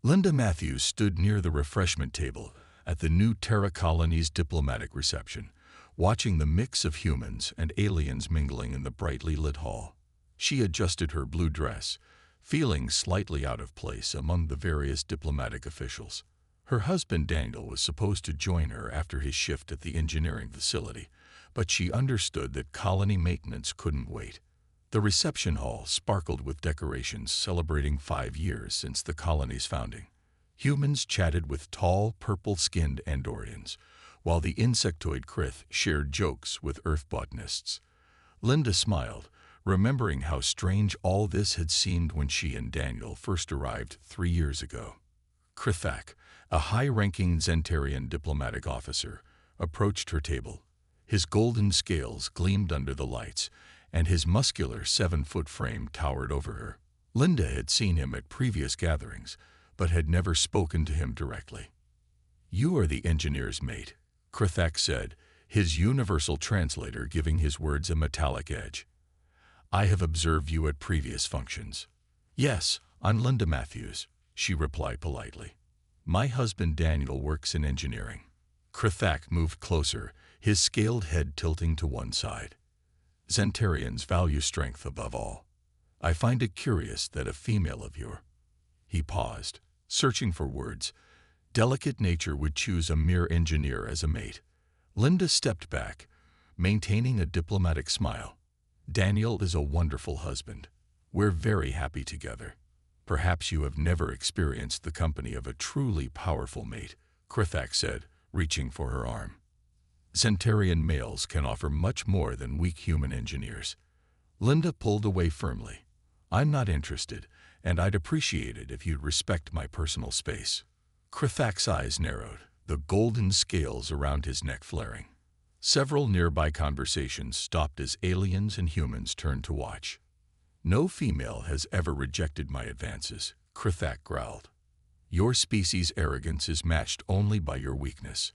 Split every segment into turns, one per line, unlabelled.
Linda Matthews stood near the refreshment table at the new Terra Colony's diplomatic reception, watching the mix of humans and aliens mingling in the brightly lit hall. She adjusted her blue dress, feeling slightly out of place among the various diplomatic officials. Her husband Daniel was supposed to join her after his shift at the engineering facility, but she understood that colony maintenance couldn't wait. The reception hall sparkled with decorations celebrating 5 years since the colony's founding. Humans chatted with tall, purple-skinned Andorians, while the insectoid Krith shared jokes with Earth botanists. Linda smiled, remembering how strange all this had seemed when she and Daniel first arrived 3 years ago. Krithak, a high-ranking Zentarian diplomatic officer, approached her table. His golden scales gleamed under the lights, and his muscular 7-foot frame towered over her. Linda had seen him at previous gatherings, but had never spoken to him directly. "You are the engineer's mate," Krithak said, his universal translator giving his words a metallic edge. "I have observed you at previous functions." "Yes, I'm Linda Matthews," she replied politely. "My husband Daniel works in engineering." Krithak moved closer, his scaled head tilting to one side. "Zentarians value strength above all. I find it curious that a female of your—" He paused, searching for words. Delicate nature would choose a mere engineer as a mate. Linda stepped back, maintaining a diplomatic smile. "Daniel is a wonderful husband. We're very happy together. Perhaps you have never experienced the company of a truly powerful mate," Krithak said, reaching for her arm. "Zentarian males can offer much more than weak human engineers." Linda pulled away firmly. "I'm not interested, and I'd appreciate it if you'd respect my personal space." Krithak's eyes narrowed, the golden scales around his neck flaring. Several nearby conversations stopped as aliens and humans turned to watch. "No female has ever rejected my advances," Krithak growled. "Your species' arrogance is matched only by your weakness."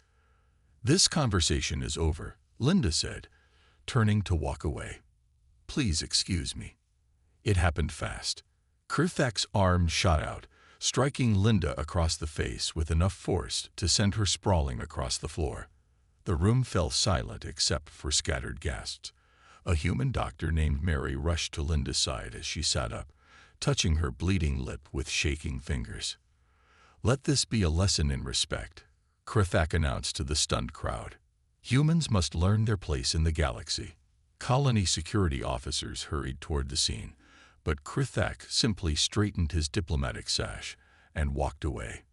"This conversation is over," Linda said, turning to walk away. "Please excuse me." It happened fast. Krithak's arm shot out, striking Linda across the face with enough force to send her sprawling across the floor. The room fell silent except for scattered gasps. A human doctor named Mary rushed to Linda's side as she sat up, touching her bleeding lip with shaking fingers. "Let this be a lesson in respect," Krithak announced to the stunned crowd. "Humans must learn their place in the galaxy." Colony security officers hurried toward the scene, but Krithak simply straightened his diplomatic sash and walked away.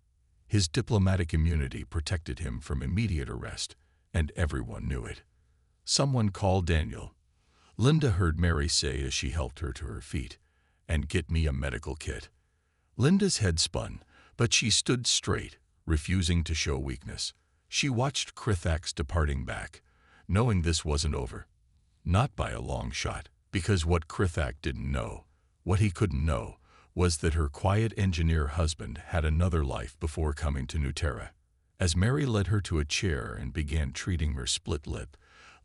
His diplomatic immunity protected him from immediate arrest, and everyone knew it. "Someone call Daniel," Linda heard Mary say as she helped her to her feet, "and get me a medical kit." Linda's head spun, but she stood straight, refusing to show weakness. She watched Krithak's departing back, knowing this wasn't over. Not by a long shot, because what Krithak didn't know, what he couldn't know, was that her quiet engineer husband had another life before coming to New Terra. As Mary led her to a chair and began treating her split lip,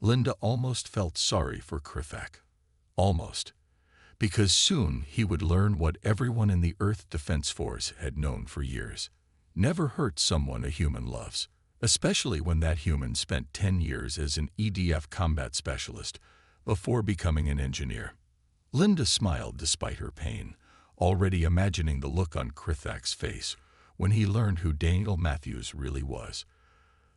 Linda almost felt sorry for Krithak. Almost. Because soon he would learn what everyone in the Earth Defense Force had known for years. Never hurt someone a human loves, especially when that human spent 10 years as an EDF combat specialist before becoming an engineer. Linda smiled despite her pain, already imagining the look on Krithak's face when he learned who Daniel Matthews really was.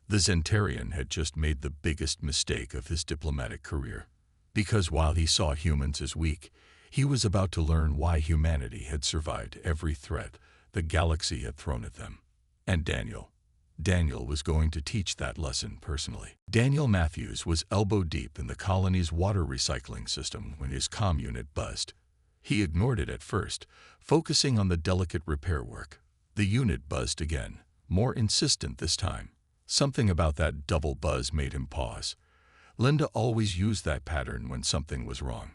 The Zentarian had just made the biggest mistake of his diplomatic career, because while he saw humans as weak, he was about to learn why humanity had survived every threat the galaxy had thrown at them. And Daniel was going to teach that lesson personally. Daniel Matthews was elbow-deep in the colony's water recycling system when his comm unit buzzed. He ignored it at first, focusing on the delicate repair work. The unit buzzed again, more insistent this time. Something about that double buzz made him pause. Linda always used that pattern when something was wrong.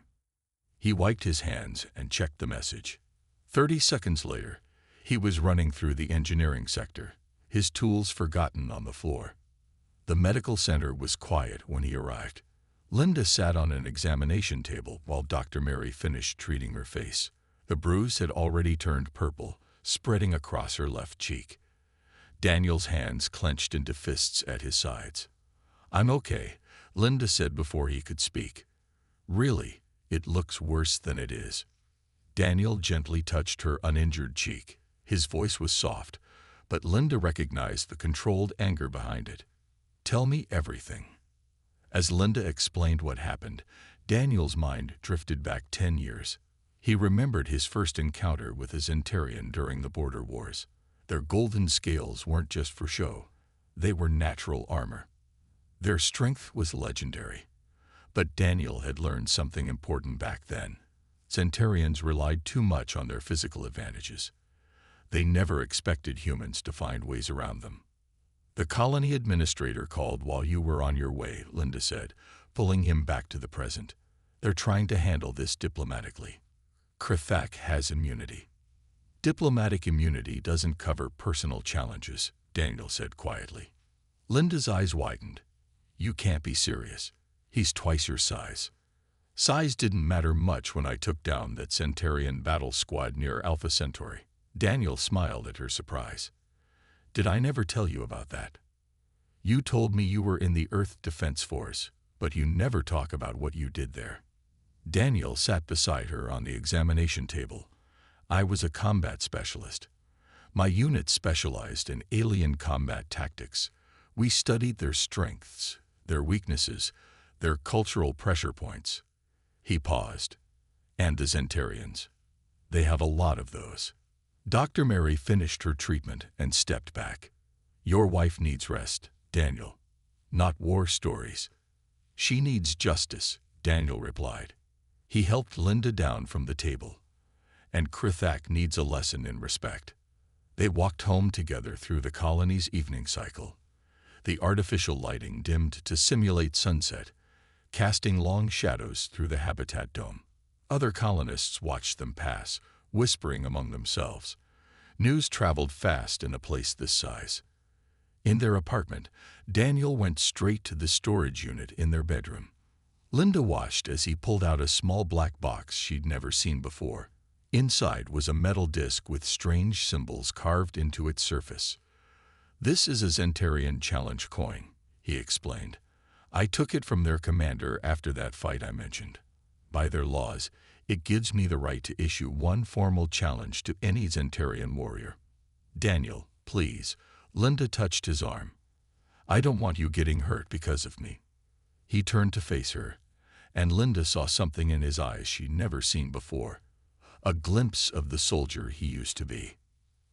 He wiped his hands and checked the message. 30 seconds later, he was running through the engineering sector, his tools forgotten on the floor. The medical center was quiet when he arrived. Linda sat on an examination table while Dr. Mary finished treating her face. The bruise had already turned purple, spreading across her left cheek. Daniel's hands clenched into fists at his sides. "I'm okay," Linda said before he could speak. "Really, it looks worse than it is." Daniel gently touched her uninjured cheek. His voice was soft, but Linda recognized the controlled anger behind it. "Tell me everything." As Linda explained what happened, Daniel's mind drifted back 10 years. He remembered his first encounter with a Zentarian during the border wars. Their golden scales weren't just for show. They were natural armor. Their strength was legendary. But Daniel had learned something important back then. Zentarians relied too much on their physical advantages. They never expected humans to find ways around them. "The colony administrator called while you were on your way," Linda said, pulling him back to the present. "They're trying to handle this diplomatically. Krithak has immunity." "Diplomatic immunity doesn't cover personal challenges," Daniel said quietly. Linda's eyes widened. "You can't be serious. He's twice your size." "Size didn't matter much when I took down that Centaurian battle squad near Alpha Centauri." Daniel smiled at her surprise. "Did I never tell you about that? You told me you were in the Earth Defense Force, but you never talk about what you did there." Daniel sat beside her on the examination table. "I was a combat specialist. My unit specialized in alien combat tactics. We studied their strengths, their weaknesses, their cultural pressure points." He paused. "And the Zentarians. They have a lot of those." Dr. Mary finished her treatment and stepped back. "Your wife needs rest, Daniel, not war stories." "She needs justice," Daniel replied. He helped Linda down from the table. "And Krithak needs a lesson in respect." They walked home together through the colony's evening cycle. The artificial lighting dimmed to simulate sunset, casting long shadows through the habitat dome. Other colonists watched them pass, whispering among themselves. News traveled fast in a place this size. In their apartment, Daniel went straight to the storage unit in their bedroom. Linda watched as he pulled out a small black box she'd never seen before. Inside was a metal disc with strange symbols carved into its surface. "This is a Zentarian challenge coin," he explained. "I took it from their commander after that fight I mentioned. By their laws, it gives me the right to issue one formal challenge to any Zentarian warrior." "Daniel, please." Linda touched his arm. "I don't want you getting hurt because of me." He turned to face her, and Linda saw something in his eyes she'd never seen before. A glimpse of the soldier he used to be.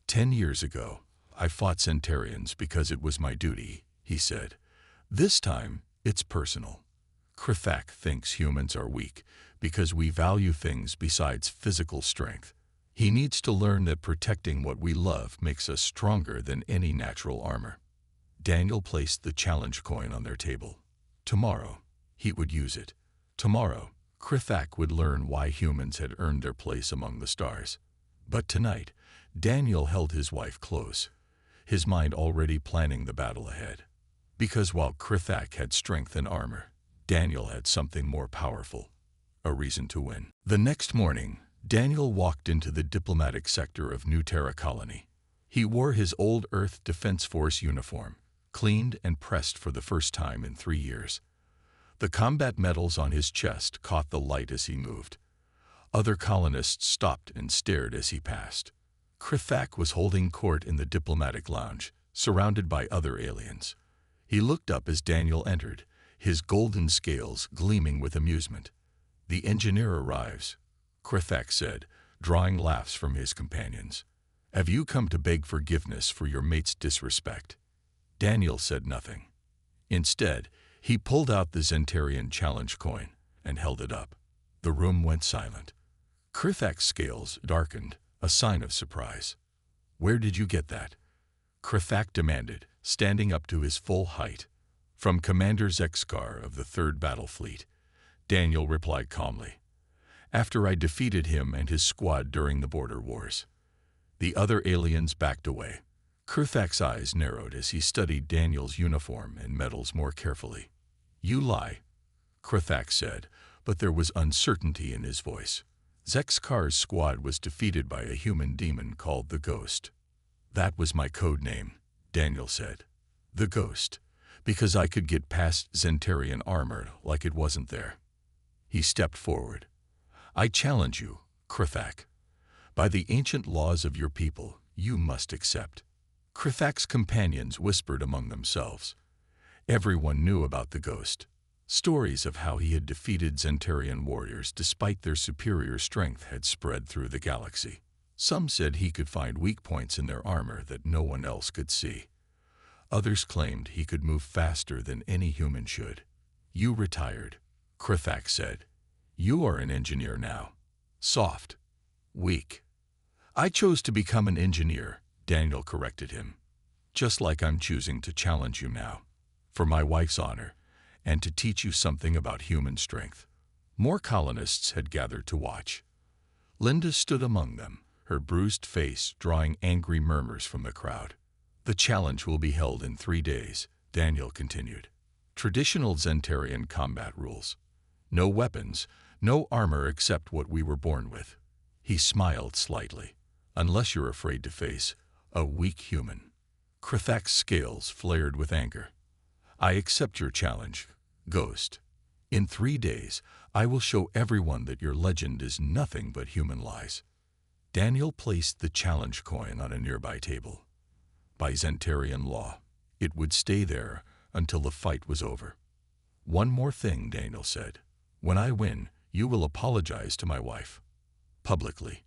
"10 years ago, I fought Centaurians because it was my duty," he said. "This time, it's personal. Krithak thinks humans are weak because we value things besides physical strength. He needs to learn that protecting what we love makes us stronger than any natural armor." Daniel placed the challenge coin on their table. Tomorrow, he would use it. Tomorrow, Krithak would learn why humans had earned their place among the stars. But tonight, Daniel held his wife close, his mind already planning the battle ahead. Because while Krithak had strength and armor, Daniel had something more powerful, a reason to win. The next morning, Daniel walked into the diplomatic sector of New Terra Colony. He wore his old Earth Defense Force uniform, cleaned and pressed for the first time in 3 years. The combat medals on his chest caught the light as he moved. Other colonists stopped and stared as he passed. Krithak was holding court in the diplomatic lounge, surrounded by other aliens. He looked up as Daniel entered, his golden scales gleaming with amusement. "The engineer arrives," Krithak said, drawing laughs from his companions. "Have you come to beg forgiveness for your mate's disrespect?" Daniel said nothing. Instead, he pulled out the Zentarian challenge coin and held it up. The room went silent. Krithak's scales darkened, a sign of surprise. "Where did you get that?" Krithak demanded, standing up to his full height. "From Commander Zekskar of the 3rd Battle Fleet," Daniel replied calmly. "After I defeated him and his squad during the border wars." The other aliens backed away. Krithak's eyes narrowed as he studied Daniel's uniform and medals more carefully. "You lie," Krithak said, but there was uncertainty in his voice. Zexkar's squad was defeated by a human demon called the Ghost. That was my code name, Daniel said. The Ghost, because I could get past Zentarian armor like it wasn't there. He stepped forward. I challenge you, Krithak. By the ancient laws of your people, you must accept. Krithak's companions whispered among themselves. Everyone knew about the Ghost. Stories of how he had defeated Zentarian warriors despite their superior strength had spread through the galaxy. Some said he could find weak points in their armor that no one else could see. Others claimed he could move faster than any human should. You retired, Krithak said. You are an engineer now. Soft. Weak. I chose to become an engineer, Daniel corrected him. Just like I'm choosing to challenge you now. For my wife's honor, and to teach you something about human strength. More colonists had gathered to watch. Linda stood among them, her bruised face drawing angry murmurs from the crowd. The challenge will be held in 3 days, Daniel continued. Traditional Zentarian combat rules. No weapons, no armor except what we were born with. He smiled slightly. Unless you're afraid to face a weak human. Krithak's scales flared with anger. I accept your challenge, Ghost. In 3 days, I will show everyone that your legend is nothing but human lies. Daniel placed the challenge coin on a nearby table. By Zentarian law, it would stay there until the fight was over. One more thing, Daniel said. When I win, you will apologize to my wife. Publicly.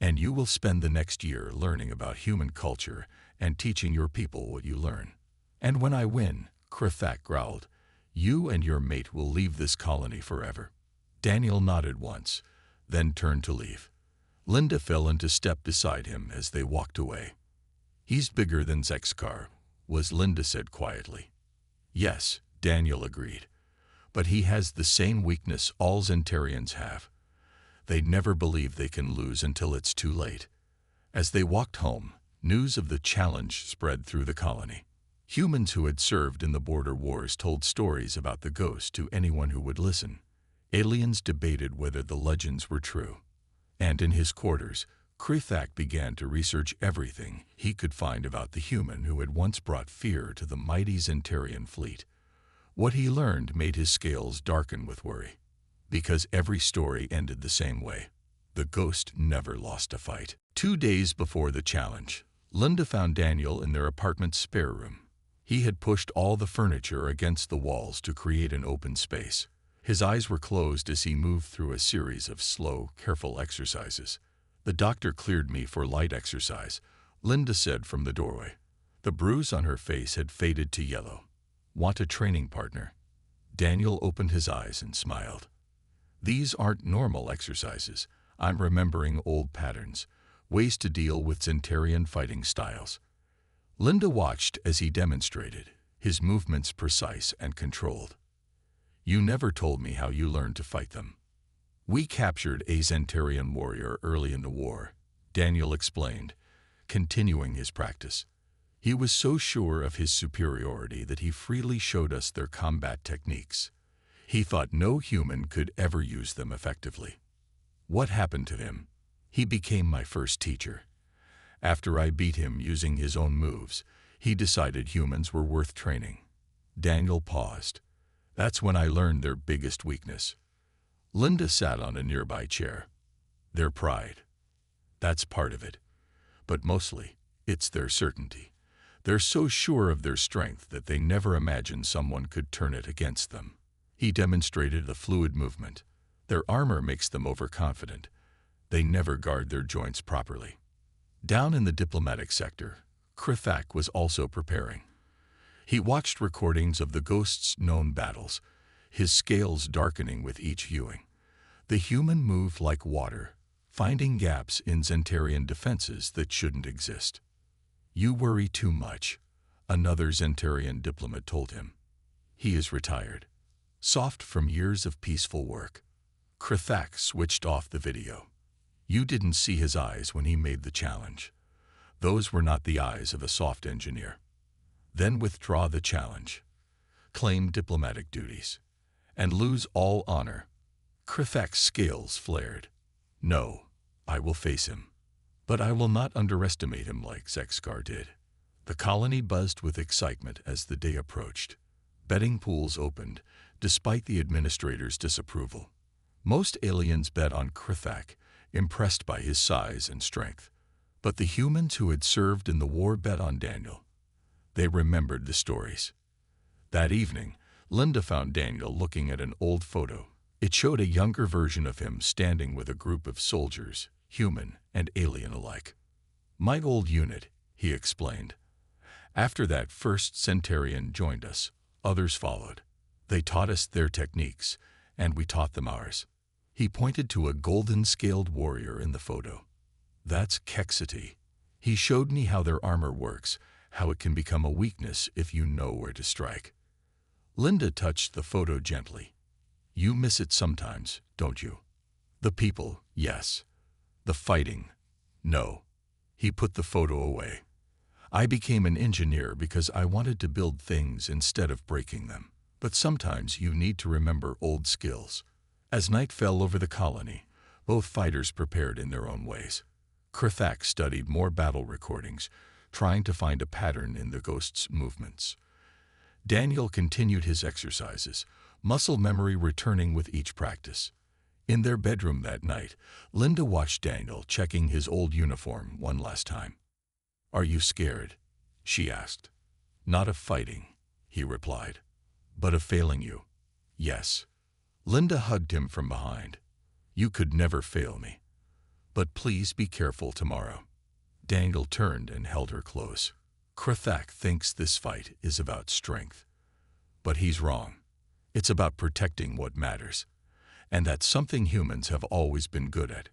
And you will spend the next year learning about human culture and teaching your people what you learn. And when I win, Krithak growled, you and your mate will leave this colony forever. Daniel nodded once, then turned to leave. Linda fell into step beside him as they walked away. He's bigger than Zexkar, was Linda said quietly. Yes, Daniel agreed. But he has the same weakness all Zentarians have. They never believe they can lose until it's too late. As they walked home, news of the challenge spread through the colony. Humans who had served in the border wars told stories about the Ghost to anyone who would listen. Aliens debated whether the legends were true. And in his quarters, Krithak began to research everything he could find about the human who had once brought fear to the mighty Zentarian fleet. What he learned made his scales darken with worry. Because every story ended the same way. The Ghost never lost a fight. 2 days before the challenge, Linda found Daniel in their apartment's spare room. He had pushed all the furniture against the walls to create an open space. His eyes were closed as he moved through a series of slow, careful exercises. The doctor cleared me for light exercise, Linda said from the doorway. The bruise on her face had faded to yellow. Want a training partner? Daniel opened his eyes and smiled. These aren't normal exercises. I'm remembering old patterns, ways to deal with Zentarian fighting styles. Linda watched as he demonstrated, his movements precise and controlled. You never told me how you learned to fight them. We captured a Zentarian warrior early in the war, Daniel explained, continuing his practice. He was so sure of his superiority that he freely showed us their combat techniques. He thought no human could ever use them effectively. What happened to him? He became my first teacher. After I beat him using his own moves, he decided humans were worth training. Daniel paused. That's when I learned their biggest weakness. Linda sat on a nearby chair. Their pride. That's part of it. But mostly, it's their certainty. They're so sure of their strength that they never imagine someone could turn it against them. He demonstrated a fluid movement. Their armor makes them overconfident. They never guard their joints properly. Down in the diplomatic sector, Krithak was also preparing. He watched recordings of the Ghost's known battles, his scales darkening with each viewing. The human moved like water, finding gaps in Zentarian defenses that shouldn't exist. You worry too much, another Zentarian diplomat told him. He is retired. Soft from years of peaceful work. Krithak switched off the video. You didn't see his eyes when he made the challenge. Those were not the eyes of a soft engineer. Then withdraw the challenge. Claim diplomatic duties. And lose all honor. Krithak's scales flared. No, I will face him. But I will not underestimate him like Zexkar did. The colony buzzed with excitement as the day approached. Betting pools opened, despite the administrator's disapproval. Most aliens bet on Krithak, impressed by his size and strength. But the humans who had served in the war bet on Daniel. They remembered the stories. That evening, Linda found Daniel looking at an old photo. It showed a younger version of him standing with a group of soldiers, human and alien alike. "My old unit," he explained. "After that first Centaurian joined us, others followed. They taught us their techniques, and we taught them ours." He pointed to a golden-scaled warrior in the photo. "That's Kexity. He showed me how their armor works, how it can become a weakness if you know where to strike." Linda touched the photo gently. "You miss it sometimes, don't you? The people, yes. The fighting, no." He put the photo away. "I became an engineer because I wanted to build things instead of breaking them. But sometimes you need to remember old skills." As night fell over the colony, both fighters prepared in their own ways. Krithak studied more battle recordings, trying to find a pattern in the ghost's movements. Daniel continued his exercises, muscle memory returning with each practice. In their bedroom that night, Linda watched Daniel checking his old uniform one last time. "Are you scared?" she asked. "Not of fighting," he replied, "but of failing you." "Yes." Linda hugged him from behind. "You could never fail me. But please be careful tomorrow." Daniel turned and held her close. "Krithak thinks this fight is about strength. But he's wrong. It's about protecting what matters. And that's something humans have always been good at."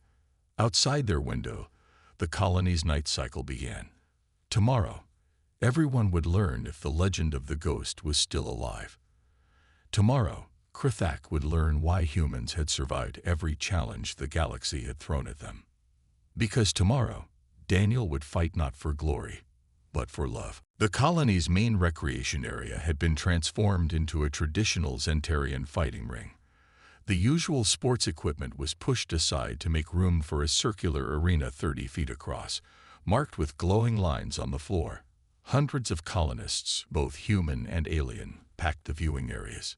Outside their window, the colony's night cycle began. Tomorrow, everyone would learn if the legend of the ghost was still alive. Tomorrow, Krithak would learn why humans had survived every challenge the galaxy had thrown at them. Because tomorrow, Daniel would fight not for glory, but for love. The colony's main recreation area had been transformed into a traditional Zentarian fighting ring. The usual sports equipment was pushed aside to make room for a circular arena 30 feet across, marked with glowing lines on the floor. Hundreds of colonists, both human and alien, packed the viewing areas.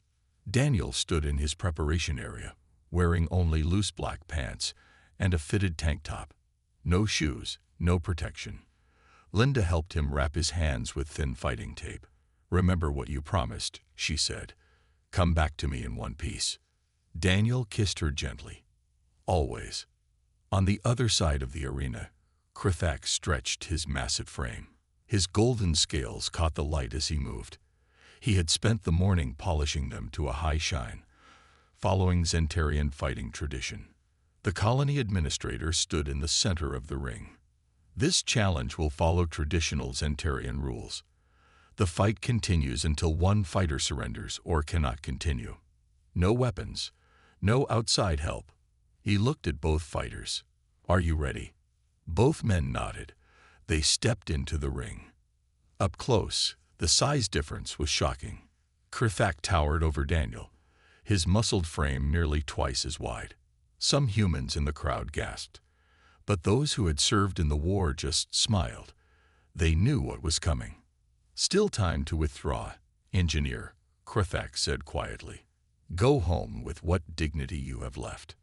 Daniel stood in his preparation area, wearing only loose black pants and a fitted tank top. No shoes, no protection. Linda helped him wrap his hands with thin fighting tape. "Remember what you promised," she said. "Come back to me in one piece." Daniel kissed her gently. "Always." On the other side of the arena, Krithak stretched his massive frame. His golden scales caught the light as he moved. He had spent the morning polishing them to a high shine, following Zentarian fighting tradition. The colony administrator stood in the center of the ring. "This challenge will follow traditional Zentarian rules. The fight continues until one fighter surrenders or cannot continue. No weapons, no outside help." He looked at both fighters. "Are you ready?" Both men nodded. They stepped into the ring. Up close, the size difference was shocking. Krithak towered over Daniel, his muscled frame nearly twice as wide. Some humans in the crowd gasped, but those who had served in the war just smiled. They knew what was coming. "Still time to withdraw, engineer," Krithak said quietly. "Go home with what dignity you have left."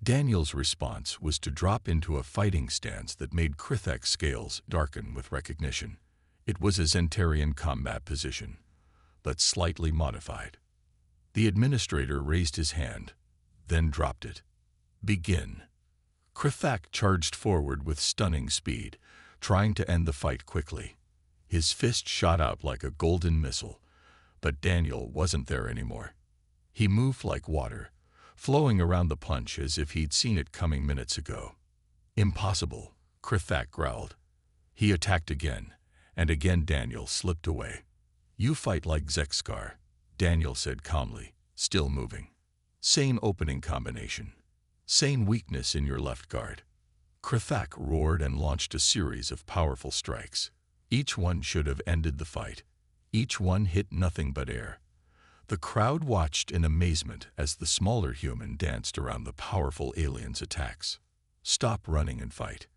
Daniel's response was to drop into a fighting stance that made Krithak's scales darken with recognition. It was a Zentarian combat position, but slightly modified. The administrator raised his hand, then dropped it. "Begin." Krithak charged forward with stunning speed, trying to end the fight quickly. His fist shot out like a golden missile, but Daniel wasn't there anymore. He moved like water, flowing around the punch as if he'd seen it coming minutes ago. "Impossible," Krithak growled. He attacked again, and again Daniel slipped away. "You fight like Zexkar," Daniel said calmly, still moving. "Same opening combination. Same weakness in your left guard." Krithak roared and launched a series of powerful strikes. Each one should have ended the fight. Each one hit nothing but air. The crowd watched in amazement as the smaller human danced around the powerful alien's attacks. Stop running and fight,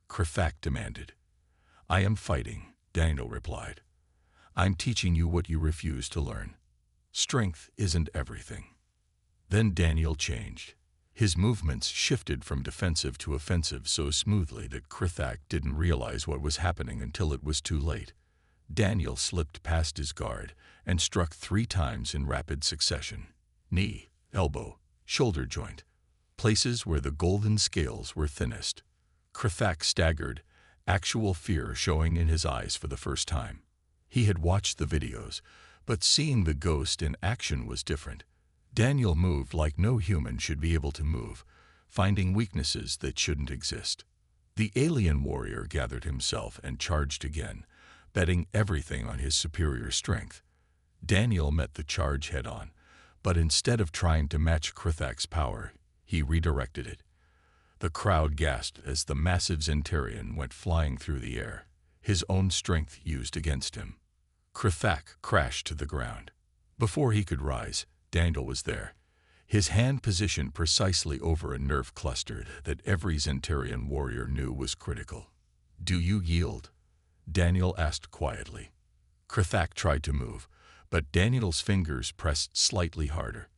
Krithak demanded. I am fighting, Daniel replied. I'm teaching you what you refuse to learn. Strength isn't everything. Then Daniel changed. His movements shifted from defensive to offensive so smoothly that Krithak didn't realize what was happening until it was too late. Daniel slipped past his guard and struck 3 times in rapid succession. Knee, elbow, shoulder joint, places where the golden scales were thinnest. Krithak staggered, actual fear showing in his eyes for the first time. He had watched the videos, but seeing the ghost in action was different. Daniel moved like no human should be able to move, finding weaknesses that shouldn't exist. The alien warrior gathered himself and charged again, betting everything on his superior strength. Daniel met the charge head-on, but instead of trying to match Krithak's power, he redirected it. The crowd gasped as the massive Zentarian went flying through the air, his own strength used against him. Krithak crashed to the ground. Before he could rise, Daniel was there, his hand positioned precisely over a nerve cluster that every Zentarian warrior knew was critical. Do you yield? Daniel asked quietly. Krithak tried to move, but Daniel's fingers pressed slightly harder.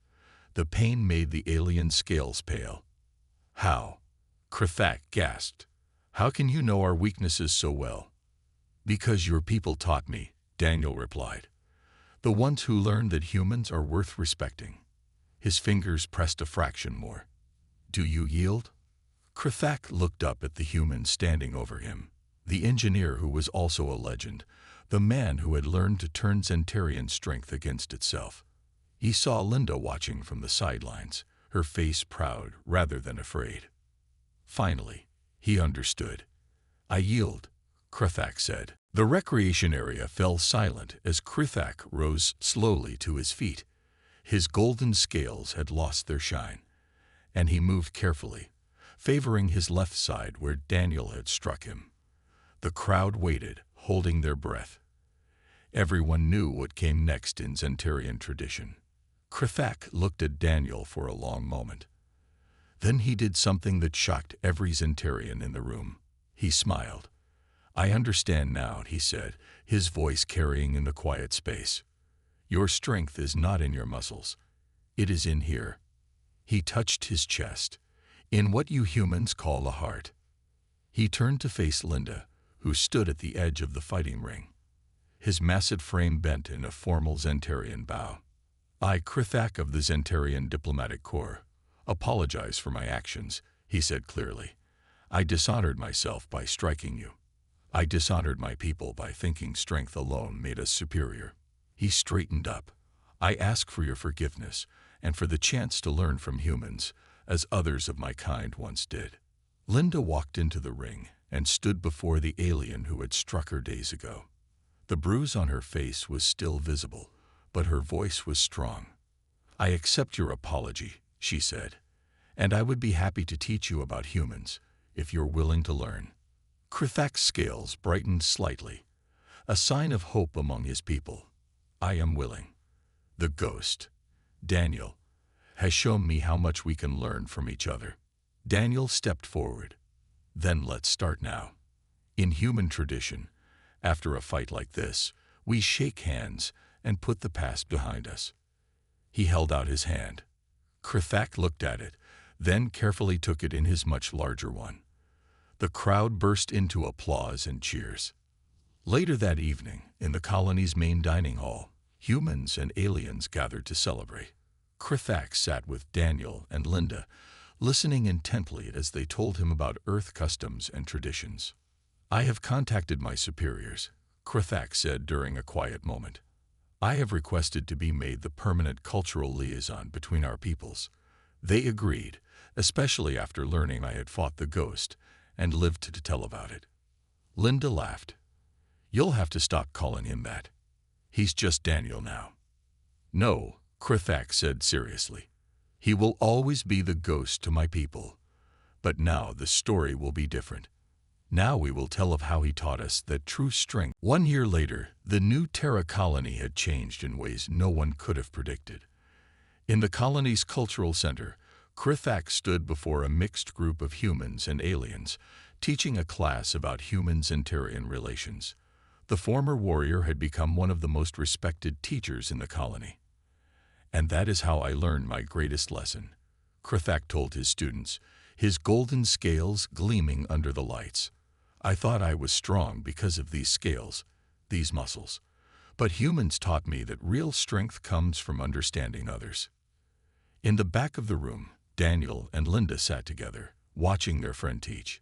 The pain made the alien scales pale. How? Krithak gasped. How can you know our weaknesses so well? Because your people taught me, Daniel replied. The ones who learned that humans are worth respecting. His fingers pressed a fraction more. Do you yield? Krithak looked up at the human standing over him, the engineer who was also a legend, the man who had learned to turn Zentarian strength against itself. He saw Linda watching from the sidelines, her face proud rather than afraid. Finally, he understood. I yield, Krithak said. The recreation area fell silent as Krithak rose slowly to his feet. His golden scales had lost their shine, and he moved carefully, favoring his left side where Daniel had struck him. The crowd waited, holding their breath. Everyone knew what came next in Zentarian tradition. Krithak looked at Daniel for a long moment. Then he did something that shocked every Zentarian in the room. He smiled. I understand now, he said, his voice carrying in the quiet space. Your strength is not in your muscles. It is in here. He touched his chest, in what you humans call a heart. He turned to face Linda, who stood at the edge of the fighting ring. His massive frame bent in a formal Zentarian bow. I, Krithak of the Zentarian Diplomatic Corps, apologize for my actions, he said clearly. I dishonored myself by striking you. I dishonored my people by thinking strength alone made us superior. He straightened up. I ask for your forgiveness and for the chance to learn from humans, as others of my kind once did. Linda walked into the ring and stood before the alien who had struck her days ago. The bruise on her face was still visible, but her voice was strong. I accept your apology, she said, and I would be happy to teach you about humans, if you're willing to learn. Krithak's scales brightened slightly, a sign of hope among his people. I am willing. The ghost, Daniel, has shown me how much we can learn from each other. Daniel stepped forward. Then let's start now. In human tradition, after a fight like this, we shake hands and put the past behind us. He held out his hand. Krithak looked at it, then carefully took it in his much larger one. The crowd burst into applause and cheers. Later that evening, in the colony's main dining hall, humans and aliens gathered to celebrate. Krithak sat with Daniel and Linda, listening intently as they told him about Earth customs and traditions. I have contacted my superiors, Krithak said during a quiet moment. I have requested to be made the permanent cultural liaison between our peoples. They agreed, especially after learning I had fought the ghost and lived to tell about it. Linda laughed. You'll have to stop calling him that. He's just Daniel now. No, Krithak said seriously. He will always be the ghost to my people. But now the story will be different. Now we will tell of how he taught us that true strength. 1 year later, the new Terra colony had changed in ways no one could have predicted. In the colony's cultural center, Krithak stood before a mixed group of humans and aliens, teaching a class about human-Zentarian relations. The former warrior had become one of the most respected teachers in the colony. "And that is how I learned my greatest lesson," Krithak told his students, his golden scales gleaming under the lights. "I thought I was strong because of these scales, these muscles. But humans taught me that real strength comes from understanding others." In the back of the room, Daniel and Linda sat together, watching their friend teach.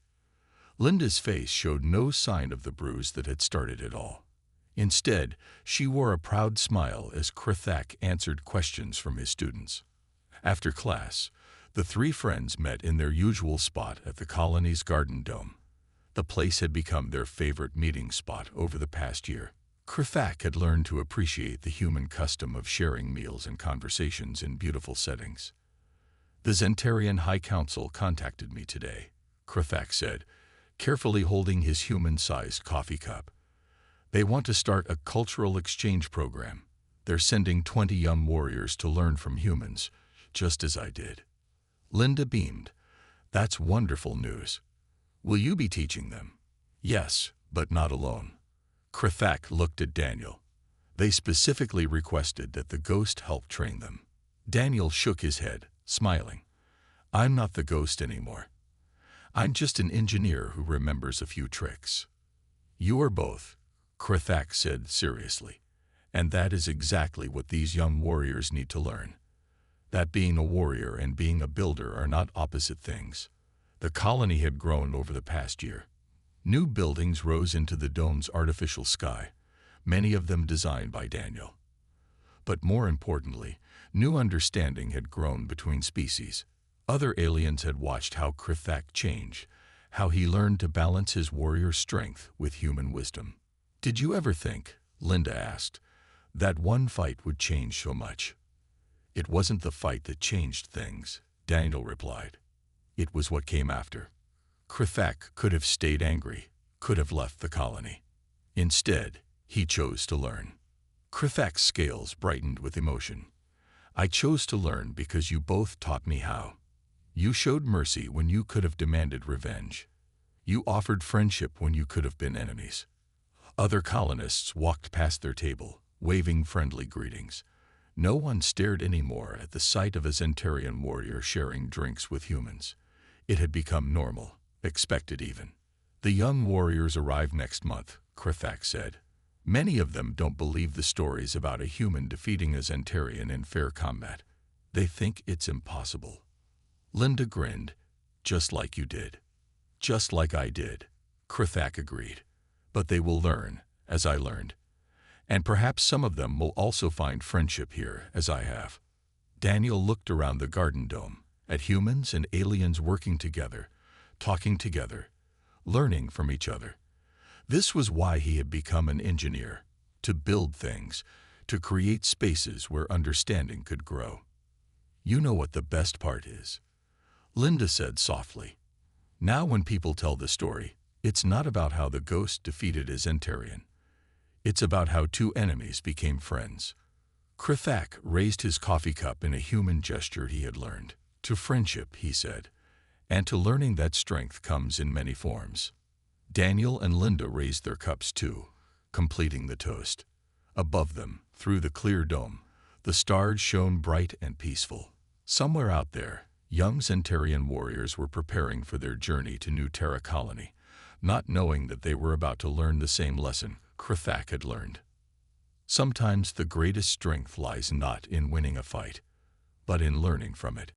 Linda's face showed no sign of the bruise that had started it all. Instead, she wore a proud smile as Krithak answered questions from his students. After class, the three friends met in their usual spot at the colony's garden dome. The place had become their favorite meeting spot over the past year. Krithak had learned to appreciate the human custom of sharing meals and conversations in beautiful settings. "The Zentarian High Council contacted me today," Krithak said, carefully holding his human-sized coffee cup. "They want to start a cultural exchange program. They're sending 20 young warriors to learn from humans, just as I did." Linda beamed. "That's wonderful news. Will you be teaching them?" "Yes, but not alone." Krithak looked at Daniel. "They specifically requested that the ghost help train them." Daniel shook his head, smiling. "I'm not the ghost anymore. I'm just an engineer who remembers a few tricks." "You are both," Krithak said seriously. "And that is exactly what these young warriors need to learn. That being a warrior and being a builder are not opposite things." The colony had grown over the past year. New buildings rose into the dome's artificial sky, many of them designed by Daniel. But more importantly, new understanding had grown between species. Other aliens had watched how Krithak changed, how he learned to balance his warrior strength with human wisdom. "Did you ever think," Linda asked, "that one fight would change so much?" "It wasn't the fight that changed things," Daniel replied. "It was what came after." Krithak could have stayed angry, could have left the colony. Instead, he chose to learn. Krithak's scales brightened with emotion. "I chose to learn because you both taught me how. You showed mercy when you could have demanded revenge. You offered friendship when you could have been enemies." Other colonists walked past their table, waving friendly greetings. No one stared anymore at the sight of a Zentarian warrior sharing drinks with humans. It had become normal, expected even. "The young warriors arrive next month," Krithak said. "Many of them don't believe the stories about a human defeating a Zentarian in fair combat. They think it's impossible." Linda grinned. "Just like you did." "Just like I did," Krithak agreed. "But they will learn, as I learned. And perhaps some of them will also find friendship here, as I have." Daniel looked around the garden dome, at humans and aliens working together, talking together, learning from each other. This was why he had become an engineer, to build things, to create spaces where understanding could grow. "You know what the best part is," Linda said softly. "Now when people tell the story, it's not about how the ghost defeated a Zentarian. It's about how two enemies became friends." Krithak raised his coffee cup in a human gesture he had learned. "To friendship," he said, "and to learning that strength comes in many forms." Daniel and Linda raised their cups too, completing the toast. Above them, through the clear dome, the stars shone bright and peaceful. Somewhere out there, young Zentarian warriors were preparing for their journey to New Terra Colony, not knowing that they were about to learn the same lesson Krithak had learned. Sometimes the greatest strength lies not in winning a fight, but in learning from it.